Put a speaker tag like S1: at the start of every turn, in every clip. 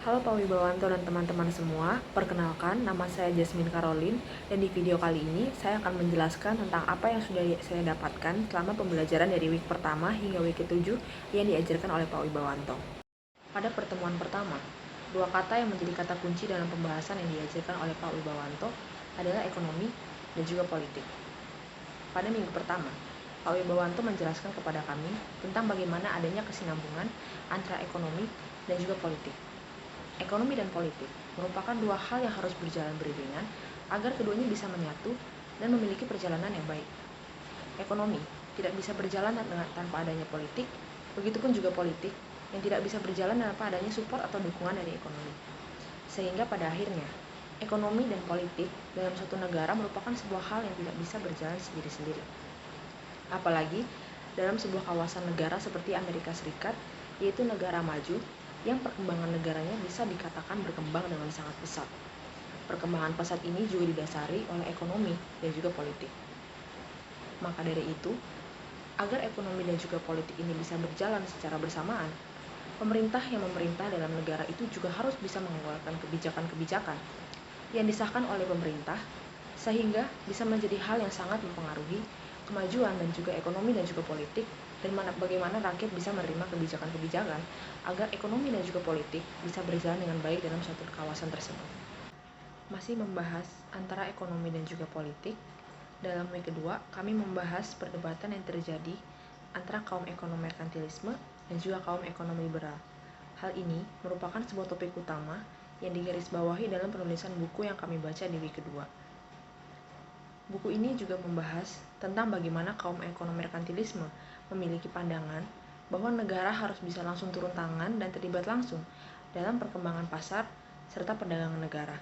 S1: Halo Pak Wibawanto dan teman-teman semua, perkenalkan nama saya Jasmine Caroline dan di video kali ini saya akan menjelaskan tentang apa yang sudah saya dapatkan selama pembelajaran dari week pertama hingga week ke-7 yang diajarkan oleh Pak Wibawanto. Pada pertemuan pertama, dua kata yang menjadi kata kunci dalam pembahasan yang diajarkan oleh Pak Wibawanto adalah ekonomi dan juga politik. Pada minggu pertama, Pak Wibawanto menjelaskan kepada kami tentang bagaimana adanya kesinambungan antara ekonomi dan juga politik. Ekonomi dan politik merupakan dua hal yang harus berjalan beriringan agar keduanya bisa menyatu dan memiliki perjalanan yang baik. Ekonomi tidak bisa berjalan tanpa adanya politik, begitupun juga politik yang tidak bisa berjalan tanpa adanya support atau dukungan dari ekonomi. Sehingga pada akhirnya, ekonomi dan politik dalam suatu negara merupakan sebuah hal yang tidak bisa berjalan sendiri-sendiri. Apalagi dalam sebuah kawasan negara seperti Amerika Serikat, yaitu negara maju, yang perkembangan negaranya bisa dikatakan berkembang dengan sangat pesat. Perkembangan pesat ini juga didasari oleh ekonomi dan juga politik. Maka dari itu, agar ekonomi dan juga politik ini bisa berjalan secara bersamaan, pemerintah yang memerintah dalam negara itu juga harus bisa mengeluarkan kebijakan-kebijakan yang disahkan oleh pemerintah, sehingga bisa menjadi hal yang sangat mempengaruhi kemajuan dan juga ekonomi dan juga politik, dan bagaimana rakyat bisa menerima kebijakan-kebijakan agar ekonomi dan juga politik bisa berjalan dengan baik dalam suatu kawasan tersebut. Masih membahas antara ekonomi dan juga politik, dalam week kedua kami membahas perdebatan yang terjadi antara kaum ekonom merkantilisme dan juga kaum ekonom liberal. Hal ini merupakan sebuah topik utama yang digarisbawahi dalam penulisan buku yang kami baca di week kedua. Buku ini juga membahas tentang bagaimana kaum ekonom merkantilisme memiliki pandangan bahwa negara harus bisa langsung turun tangan dan terlibat langsung dalam perkembangan pasar serta perdagangan negara.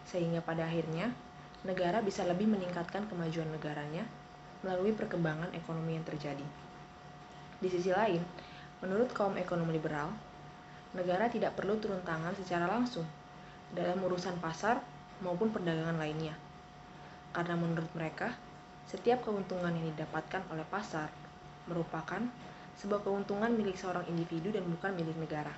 S1: Sehingga pada akhirnya, negara bisa lebih meningkatkan kemajuan negaranya melalui perkembangan ekonomi yang terjadi. Di sisi lain, menurut kaum ekonom liberal, negara tidak perlu turun tangan secara langsung dalam urusan pasar maupun perdagangan lainnya. Karena menurut mereka, setiap keuntungan yang didapatkan oleh pasar merupakan sebuah keuntungan milik seorang individu dan bukan milik negara.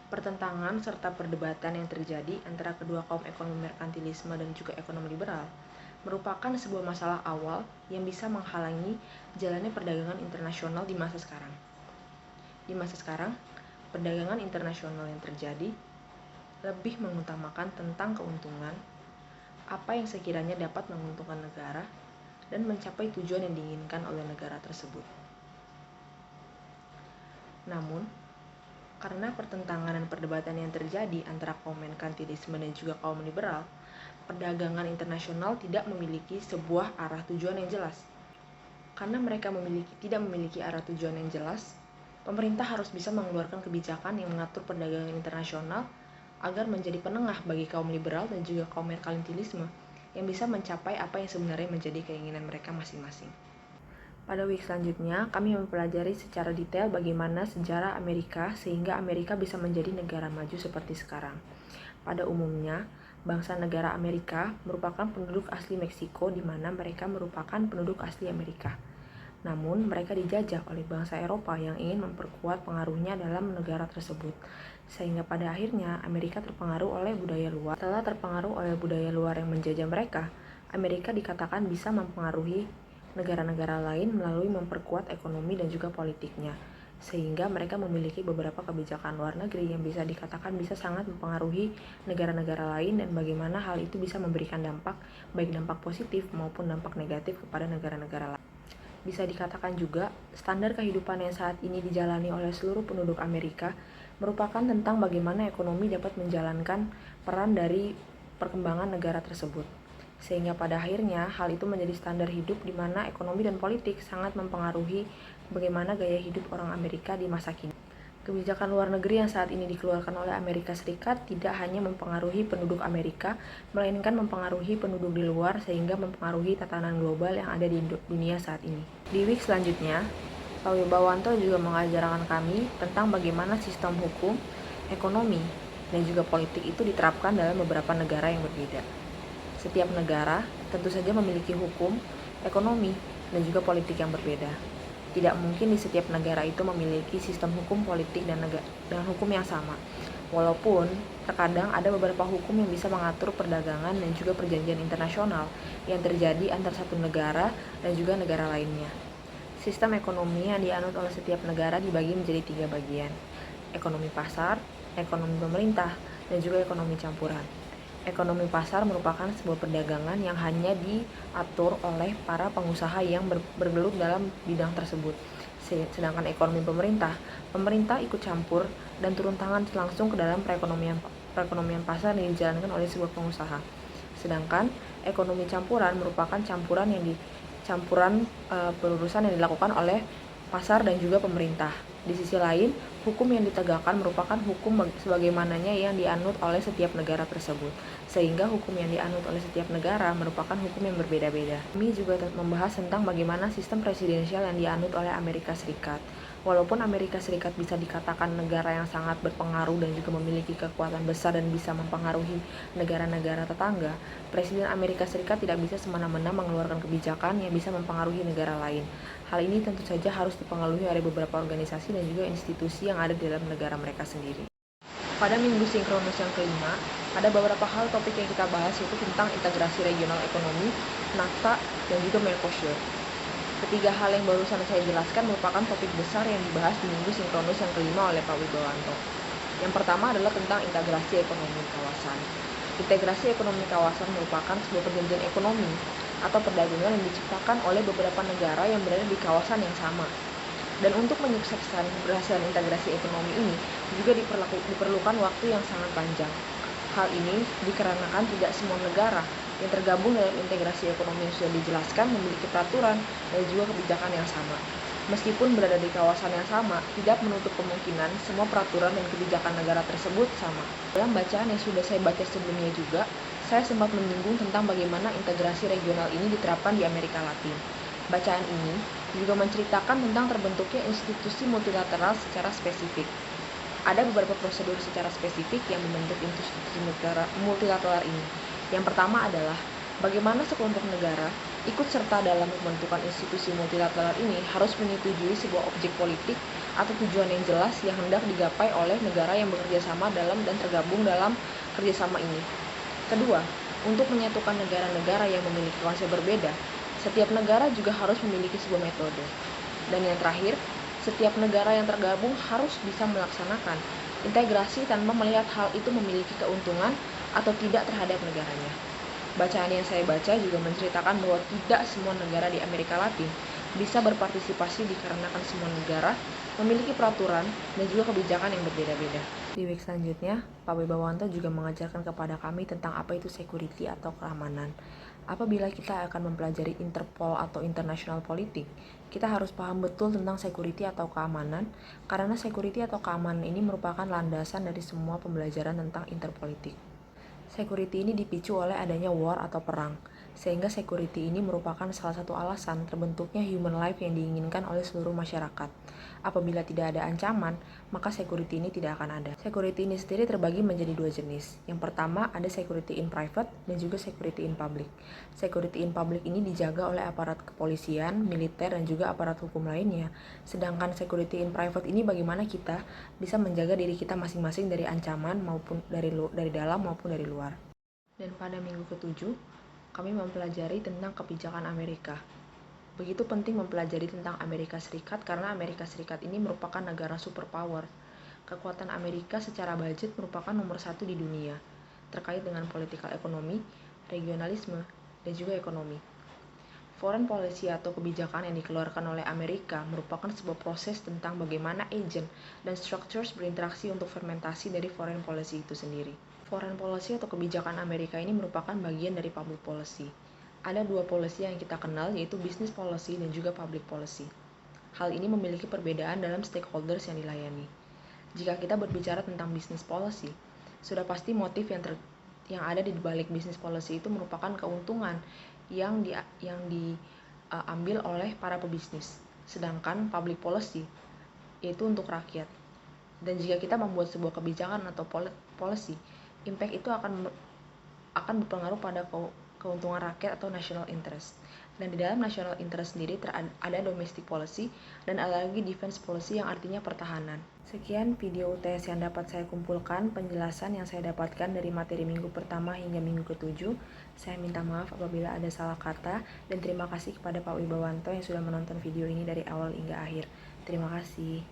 S1: Pertentangan serta perdebatan yang terjadi antara kedua kaum ekonom merkantilisme dan juga ekonom liberal merupakan sebuah masalah awal yang bisa menghalangi jalannya perdagangan internasional di masa sekarang. Di masa sekarang, perdagangan internasional yang terjadi lebih mengutamakan tentang keuntungan, apa yang sekiranya dapat menguntungkan negara dan mencapai tujuan yang diinginkan oleh negara tersebut. Namun, karena pertentangan dan perdebatan yang terjadi antara kaum merkantilisme dan juga kaum liberal, perdagangan internasional tidak memiliki sebuah arah tujuan yang jelas. Karena mereka tidak memiliki arah tujuan yang jelas, pemerintah harus bisa mengeluarkan kebijakan yang mengatur perdagangan internasional agar menjadi penengah bagi kaum liberal dan juga kaum merkantilisme yang bisa mencapai apa yang sebenarnya menjadi keinginan mereka masing-masing. Pada week selanjutnya, kami mempelajari secara detail bagaimana sejarah Amerika sehingga Amerika bisa menjadi negara maju seperti sekarang. Pada umumnya, bangsa negara Amerika merupakan penduduk asli Meksiko di mana mereka merupakan penduduk asli Amerika. Namun, mereka dijajah oleh bangsa Eropa yang ingin memperkuat pengaruhnya dalam negara tersebut. Sehingga pada akhirnya, Amerika terpengaruh oleh budaya luar. Setelah terpengaruh oleh budaya luar yang menjajah mereka, Amerika dikatakan bisa mempengaruhi negara-negara lain melalui memperkuat ekonomi dan juga politiknya. Sehingga mereka memiliki beberapa kebijakan luar negeri yang bisa dikatakan bisa sangat mempengaruhi negara-negara lain dan bagaimana hal itu bisa memberikan dampak, baik dampak positif maupun dampak negatif kepada negara-negara lain. Bisa dikatakan juga, standar kehidupan yang saat ini dijalani oleh seluruh penduduk Amerika merupakan tentang bagaimana ekonomi dapat menjalankan peran dari perkembangan negara tersebut. Sehingga pada akhirnya, hal itu menjadi standar hidup di mana ekonomi dan politik sangat mempengaruhi bagaimana gaya hidup orang Amerika di masa kini. Kebijakan luar negeri yang saat ini dikeluarkan oleh Amerika Serikat tidak hanya mempengaruhi penduduk Amerika, melainkan mempengaruhi penduduk di luar sehingga mempengaruhi tatanan global yang ada di dunia saat ini. Di week selanjutnya, Pak Wibawanto juga mengajarkan kami tentang bagaimana sistem hukum, ekonomi, dan juga politik itu diterapkan dalam beberapa negara yang berbeda. Setiap negara tentu saja memiliki hukum, ekonomi, dan juga politik yang berbeda. Tidak mungkin di setiap negara itu memiliki sistem hukum politik dan hukum yang sama. Walaupun terkadang ada beberapa hukum yang bisa mengatur perdagangan dan juga perjanjian internasional yang terjadi antar satu negara dan juga negara lainnya. Sistem ekonomi yang dianut oleh setiap negara dibagi menjadi 3 bagian: ekonomi pasar, ekonomi pemerintah, dan juga ekonomi campuran. Ekonomi pasar merupakan sebuah perdagangan yang hanya diatur oleh para pengusaha yang bergelut dalam bidang tersebut. Sedangkan ekonomi pemerintah, pemerintah ikut campur dan turun tangan langsung ke dalam perekonomian pasar yang dijalankan oleh sebuah pengusaha. Sedangkan ekonomi campuran merupakan pelurusan yang dilakukan oleh pasar dan juga pemerintah. Di sisi lain, hukum yang ditegakkan merupakan hukum sebagaimananya yang dianut oleh setiap negara tersebut. Sehingga hukum yang dianut oleh setiap negara merupakan hukum yang berbeda-beda. Kami juga membahas tentang bagaimana sistem presidensial yang dianut oleh Amerika Serikat. Walaupun Amerika Serikat bisa dikatakan negara yang sangat berpengaruh dan juga memiliki kekuatan besar dan bisa mempengaruhi negara-negara tetangga, Presiden Amerika Serikat tidak bisa semena-mena mengeluarkan kebijakan yang bisa mempengaruhi negara lain. Hal ini tentu saja harus dipengaruhi oleh beberapa organisasi dan juga institusi yang ada di dalam negara mereka sendiri. Pada minggu sinkronus yang kelima, ada beberapa hal topik yang kita bahas, yaitu tentang integrasi regional ekonomi, NAFTA, dan juga Mercosur. Ketiga hal yang barusan saya jelaskan merupakan topik besar yang dibahas di minggu sinkronus yang kelima oleh Pak Wibowanto. Yang pertama adalah tentang integrasi ekonomi kawasan. Integrasi ekonomi kawasan merupakan sebuah perjanjian ekonomi atau perdagangan yang diciptakan oleh beberapa negara yang berada di kawasan yang sama. Dan untuk menyukseskan keberhasilan integrasi ekonomi ini juga diperlukan waktu yang sangat panjang. Hal ini dikarenakan tidak semua negara yang tergabung dalam integrasi ekonomi yang sudah dijelaskan memiliki peraturan dan juga kebijakan yang sama. Meskipun berada di kawasan yang sama, tidak menutup kemungkinan semua peraturan dan kebijakan negara tersebut sama. Dalam bacaan yang sudah saya baca sebelumnya juga, saya sempat menyinggung tentang bagaimana integrasi regional ini diterapkan di Amerika Latin. Bacaan ini juga menceritakan tentang terbentuknya institusi multilateral secara spesifik. Ada beberapa prosedur secara spesifik yang membentuk institusi multilateral ini. Yang pertama adalah bagaimana sekelompok negara ikut serta dalam pembentukan institusi multilateral ini harus menyetujui sebuah objek politik atau tujuan yang jelas yang hendak digapai oleh negara yang bekerja sama dalam dan tergabung dalam kerjasama ini. Kedua, untuk menyatukan negara-negara yang memiliki konsep berbeda, setiap negara juga harus memiliki sebuah metode. Dan yang terakhir, setiap negara yang tergabung harus bisa melaksanakan integrasi tanpa melihat hal itu memiliki keuntungan atau tidak terhadap negaranya. Bacaan yang saya baca juga menceritakan bahwa tidak semua negara di Amerika Latin bisa berpartisipasi dikarenakan semua negara memiliki peraturan dan juga kebijakan yang berbeda-beda. Di week selanjutnya, Pak Wibowanto juga mengajarkan kepada kami tentang apa itu security atau keamanan. Apabila kita akan mempelajari Interpol atau International Politik, kita harus paham betul tentang security atau keamanan, karena security atau keamanan ini merupakan landasan dari semua pembelajaran tentang interpolitik. Security ini dipicu oleh adanya war atau perang, sehingga security ini merupakan salah satu alasan terbentuknya human life yang diinginkan oleh seluruh masyarakat. Apabila tidak ada ancaman, maka security ini tidak akan ada. Security ini sendiri terbagi menjadi dua jenis. Yang pertama ada security in private dan juga security in public. Security in public ini dijaga oleh aparat kepolisian, militer, dan juga aparat hukum lainnya. Sedangkan security in private ini bagaimana kita bisa menjaga diri kita masing-masing dari ancaman maupun dari dalam maupun dari luar. Dan pada minggu ke-7, kami mempelajari tentang kebijakan Amerika. Begitu penting mempelajari tentang Amerika Serikat karena Amerika Serikat ini merupakan negara superpower. Kekuatan Amerika secara budget merupakan nomor 1 di dunia, terkait dengan political ekonomi, regionalisme, dan juga ekonomi. Foreign policy atau kebijakan yang dikeluarkan oleh Amerika merupakan sebuah proses tentang bagaimana agent dan structures berinteraksi untuk fermentasi dari foreign policy itu sendiri. Foreign policy atau kebijakan Amerika ini merupakan bagian dari public policy. Ada dua policy yang kita kenal, yaitu business policy dan juga public policy. Hal ini memiliki perbedaan dalam stakeholders yang dilayani. Jika kita berbicara tentang business policy, sudah pasti motif yang ada di balik business policy itu merupakan keuntungan yang diambil oleh para pebisnis. Sedangkan public policy yaitu untuk rakyat. Dan jika kita membuat sebuah kebijakan atau policy, impact itu akan berpengaruh pada keuntungan rakyat atau national interest. Dan di dalam national interest sendiri ada domestic policy dan ada lagi defense policy yang artinya pertahanan. Sekian video UTS yang dapat saya kumpulkan, penjelasan yang saya dapatkan dari materi minggu pertama hingga minggu ke-7. Saya minta maaf apabila ada salah kata, dan terima kasih kepada Pak Wibawanto yang sudah menonton video ini dari awal hingga akhir. Terima kasih.